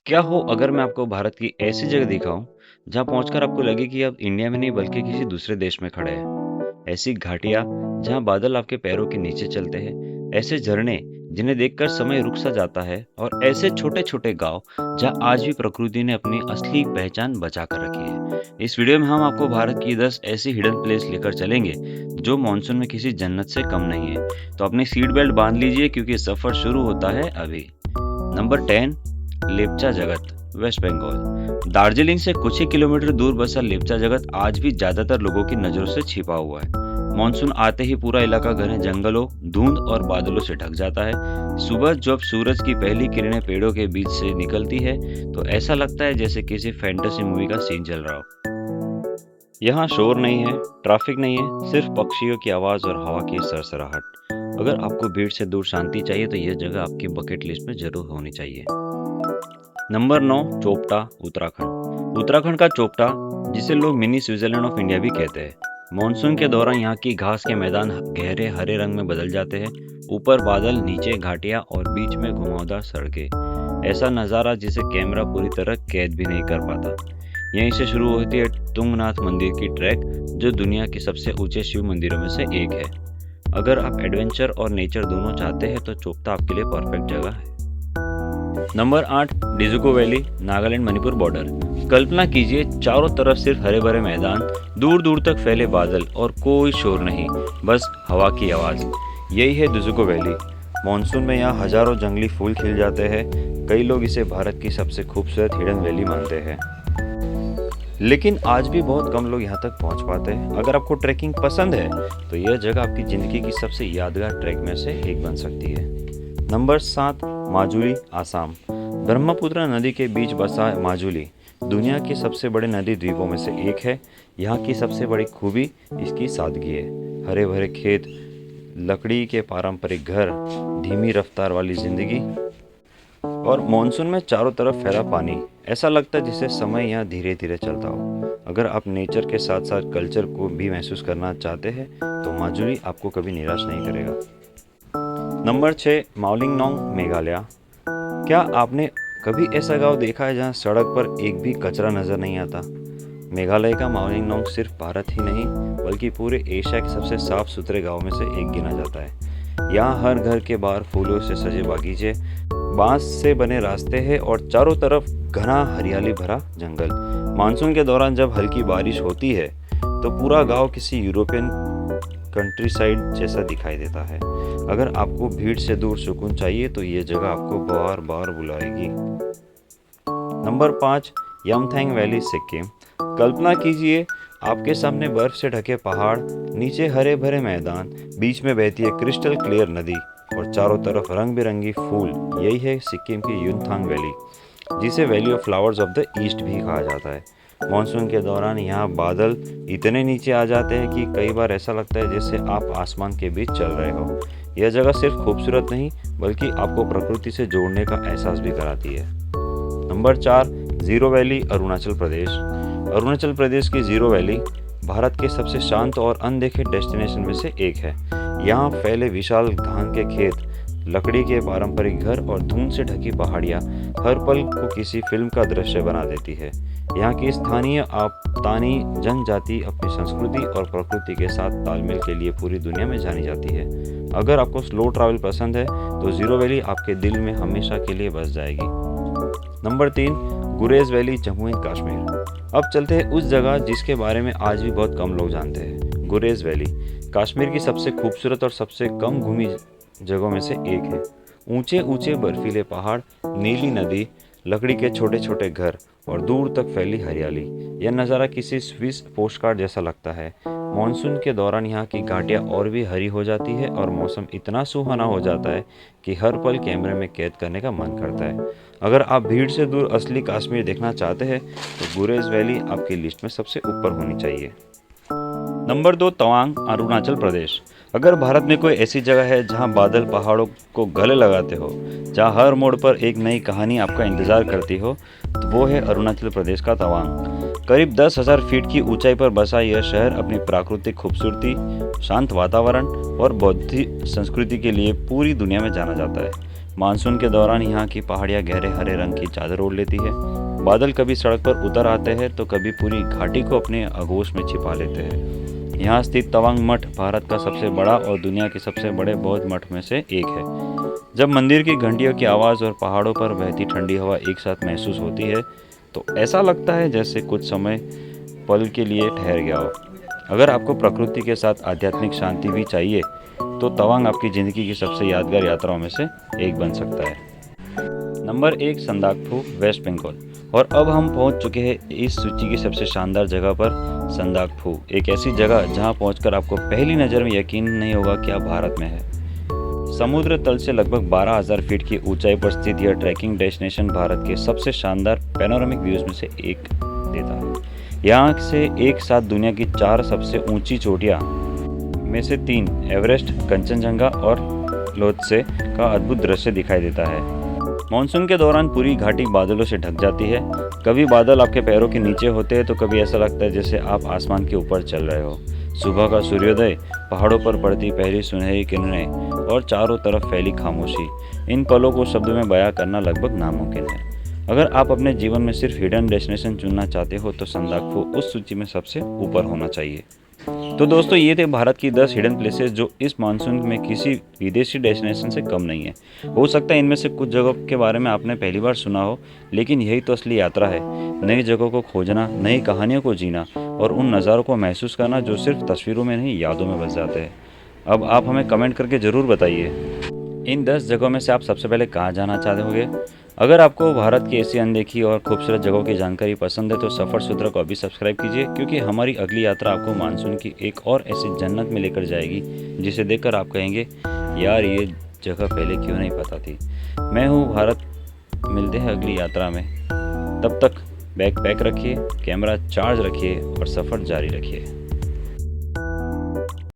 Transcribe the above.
क्या हो अगर मैं आपको भारत की ऐसी जगह दिखाऊं जहां पहुंचकर आपको लगे कि आप इंडिया में नहीं बल्कि किसी दूसरे देश में खड़े हैं। ऐसी घाटियां जहां बादल आपके पैरों के नीचे चलते हैं, ऐसे झरने जिन्हें देखकर समय रुक सा जाता है, और ऐसे छोटे छोटे गांव जहां आज भी प्रकृति ने अपनी असली पहचान बचा कर रखी है। इस वीडियो में हम आपको भारत की 10 ऐसी हिडन प्लेस लेकर चलेंगे जो मानसून में किसी जन्नत से कम नहीं है। तो अपनी सीट बेल्ट बांध लीजिए क्योंकि सफर शुरू होता है अभी। नंबर 10, लेप्चा जगत, वेस्ट बंगाल। दार्जिलिंग से कुछ ही किलोमीटर दूर बसा लेप्चा जगत आज भी ज्यादातर लोगों की नजरों से छिपा हुआ है। मानसून आते ही पूरा इलाका घने जंगलों, धुंध और बादलों से ढक जाता है। सुबह जब सूरज की पहली किरणें पेड़ों के बीच से निकलती है तो ऐसा लगता है जैसे किसी फैंटेसी मूवी का सीन चल रहा हो। यहाँ शोर नहीं है, ट्रैफिक नहीं है, सिर्फ पक्षियों की आवाज और हवा की सरसराहट। अगर आपको भीड़ से दूर शांति चाहिए तो यह जगह आपकी बकेट लिस्ट में जरूर होनी चाहिए। नंबर 9, चोपटा, उत्तराखंड। उत्तराखंड का चोपटा, जिसे लोग मिनी स्विट्जरलैंड ऑफ इंडिया भी कहते हैं। मानसून के दौरान यहाँ की घास के मैदान गहरे हरे रंग में बदल जाते हैं। ऊपर बादल, नीचे घाटियाँ और बीच में घुमावदार सड़कें। ऐसा नज़ारा जिसे कैमरा पूरी तरह कैद भी नहीं कर पाता। यहीं से शुरू होती है तुंगनाथ मंदिर की ट्रैक, जो दुनिया के सबसे ऊंचे शिव मंदिरों में से एक है। अगर आप एडवेंचर और नेचर दोनों चाहते हैं तो चोपता आपके लिए परफेक्ट जगह है। Number 8, Dzukou valley, Nagaland Manipur border. कल्पना कीजिए, चारों तरफ सिर्फ हरे भरे मैदान, दूर दूर तक फैले बादल और कोई शोर नहीं, बस हवा की आवाज़। यही है डिजुको वैली। मानसून में यहाँ हजारों जंगली फूल खिल जाते हैं। कई लोग इसे भारत की सबसे खूबसूरत हिडन वैली मानते हैं, लेकिन आज भी बहुत कम लोग यहाँ तक पहुँच पाते हैं। अगर आपको ट्रैकिंग पसंद है तो यह जगह आपकी ज़िंदगी की सबसे यादगार ट्रैक में से एक बन सकती है। नंबर 7, माजुली, आसाम। ब्रह्मपुत्र नदी के बीच बसा माजुली दुनिया के सबसे बड़े नदी द्वीपों में से एक है। यहाँ की सबसे बड़ी खूबी इसकी सादगी है। हरे भरे खेत, लकड़ी के पारंपरिक घर, धीमी रफ्तार वाली जिंदगी और मानसून में चारों तरफ फैला पानी। ऐसा लगता है जैसे समय यहाँ धीरे धीरे चलता हो। अगर आप नेचर के साथ साथ कल्चर को भी महसूस करना चाहते हैं तो माजुली आपको कभी निराश नहीं करेगा। नंबर 6, माओलिंगनोंग, मेघालय। क्या आपने कभी ऐसा गांव देखा है जहां सड़क पर एक भी कचरा नजर नहीं आता? मेघालय का माओलिंगनोंग सिर्फ भारत ही नहीं बल्कि पूरे एशिया के सबसे साफ सुथरे गांव में से एक गिना जाता है। यहाँ हर घर के बाहर फूलों से सजे बागीचे, बांस से बने रास्ते हैं और चारों तरफ घना हरियाली भरा जंगल। मानसून के दौरान जब हल्की बारिश होती है तो पूरा गांव किसी यूरोपियन कंट्री साइड जैसा दिखाई देता है। अगर आपको भीड़ से दूर सुकून चाहिए तो ये जगह आपको बार बार बुलाएगी। Number 5, Yumthang valley, Sikkim. कल्पना कीजिए, आपके सामने बर्फ से ढके पहाड़, नीचे हरे भरे मैदान, बीच में बहती है क्रिस्टल क्लियर नदी और चारों तरफ रंग बिरंगी फूल। यही है सिक्किम की युमथांग वैली, जिसे valley of flowers of the east भी कहा जाता है। मानसून के दौरान यहाँ बादल इतने नीचे आ जाते हैं कि कई बार ऐसा लगता है जैसे आप आसमान के बीच चल रहे हो। यह जगह सिर्फ खूबसूरत नहीं बल्कि आपको प्रकृति से जोड़ने का एहसास भी कराती है। Number 4, zero valley, Arunachal Pradesh. Arunachal Pradesh की जीरो वैली भारत के सबसे शांत और अनदेखे डेस्टिनेशन में से एक है। यहाँ फैले विशाल धान के खेत, लकड़ी के पारंपरिक घर और धुंध से ढकी पहाड़ियाँ हर पल को किसी फिल्म का दृश्य बना देती है। यहाँ की स्थानीय आपतानी जनजाति अपनी संस्कृति और प्रकृति के साथ तालमेल के लिए पूरी दुनिया में जानी जाती है। अगर आपको स्लो ट्रैवल पसंद है तो जीरो वैली आपके दिल में हमेशा के लिए बस जाएगी। Number 3, Gurez valley, Jammu and Kashmir. अब चलते हैं उस जगह जिसके बारे में आज भी बहुत कम लोग जानते हैं। गुरेज वैली कश्मीर की सबसे खूबसूरत और सबसे कम घूमी जगहों में से एक है। ऊंचे ऊंचे बर्फीले पहाड़, नीली नदी, लकड़ी के छोटे छोटे घर और दूर तक फैली हरियाली। यह नज़ारा किसी स्विस पोस्टकार्ड जैसा लगता है। मानसून के दौरान यहाँ की घाटियाँ और भी हरी हो जाती है और मौसम इतना सुहाना हो जाता है कि हर पल कैमरे में कैद करने का मन करता है। अगर आप भीड़ से दूर असली कश्मीर देखना चाहते हैं तो गुरेज वैली आपकी लिस्ट में सबसे ऊपर होनी चाहिए। नंबर 2, तवांग, अरुणाचल प्रदेश। अगर भारत में कोई ऐसी जगह है जहां बादल पहाड़ों को गले लगाते हो, जहां हर मोड़ पर एक नई कहानी आपका इंतजार करती हो, तो वो है अरुणाचल प्रदेश का तवांग। करीब 10,000 फीट की ऊंचाई पर बसा यह शहर अपनी प्राकृतिक खूबसूरती, शांत वातावरण और बौद्धिक संस्कृति के लिए पूरी दुनिया में जाना जाता है। मानसून के दौरान यहाँ की पहाड़ियाँ गहरे हरे रंग की चादर ओढ़ लेती है। बादल कभी सड़क पर उतर आते हैं तो कभी पूरी घाटी को अपने आगोश में छिपा लेते हैं। यहाँ स्थित तवांग मठ भारत का सबसे बड़ा और दुनिया के सबसे बड़े बौद्ध मठ में से एक है। जब मंदिर की घंटियों की आवाज़ और पहाड़ों पर बहती ठंडी हवा एक साथ महसूस होती है तो ऐसा लगता है जैसे कुछ समय पल के लिए ठहर गया हो। अगर आपको प्रकृति के साथ आध्यात्मिक शांति भी चाहिए तो तवांग आपकी ज़िंदगी की सबसे यादगार यात्राओं में से एक बन सकता है। Number 1, Sandakphu, west Bengal. और अब हम पहुंच चुके हैं इस सूची की सबसे शानदार जगह पर, संदाकफू। एक ऐसी जगह जहां पहुंचकर आपको पहली नज़र में यकीन नहीं होगा कि आप भारत में हैं। समुद्र तल से लगभग 12,000 फीट की ऊंचाई पर स्थित यह ट्रैकिंग डेस्टिनेशन भारत के सबसे शानदार पैनोरामिक व्यूज में से एक देता है। यहाँ से एक साथ दुनिया की 4 सबसे ऊंची चोटियाँ में से 3 एवरेस्ट, कंचनजंगा और लोत्से का अद्भुत दृश्य दिखाई देता है। मानसून के दौरान पूरी घाटी बादलों से ढक जाती है। कभी बादल आपके पैरों के नीचे होते हैं तो कभी ऐसा लगता है जैसे आप आसमान के ऊपर चल रहे हो। सुबह का सूर्योदय, पहाड़ों पर पड़ती पहली सुनहरी किरणें और चारों तरफ फैली खामोशी, इन पलों को शब्दों में बयां करना लगभग नामुमकिन है। अगर आप अपने जीवन में सिर्फ हिडन डेस्टिनेशन चुनना चाहते हो तो संदाकफू उस सूची में सबसे ऊपर होना चाहिए। तो दोस्तों, ये थे भारत की 10 हिडन प्लेसेस जो इस मानसून में किसी विदेशी डेस्टिनेशन से कम नहीं है। हो सकता है इनमें से कुछ जगहों के बारे में आपने पहली बार सुना हो, लेकिन यही तो असली यात्रा है। नई जगहों को खोजना, नई कहानियों को जीना और उन नज़ारों को महसूस करना जो सिर्फ तस्वीरों में नहीं, यादों में बस जाते हैं। अब आप हमें कमेंट करके ज़रूर बताइए, इन 10 जगहों में से आप सबसे पहले कहाँ जाना चाहते होंगे। अगर आपको भारत की ऐसी अनदेखी और खूबसूरत जगहों की जानकारी पसंद है तो सफ़र सूत्र को अभी सब्सक्राइब कीजिए, क्योंकि हमारी अगली यात्रा आपको मानसून की एक और ऐसी जन्नत में लेकर जाएगी जिसे देखकर आप कहेंगे, यार ये जगह पहले क्यों नहीं पता थी। मैं हूँ भारत, मिलते हैं अगली यात्रा में। तब तक बैग पैक रखिए, कैमरा चार्ज रखिए और सफ़र जारी रखिए।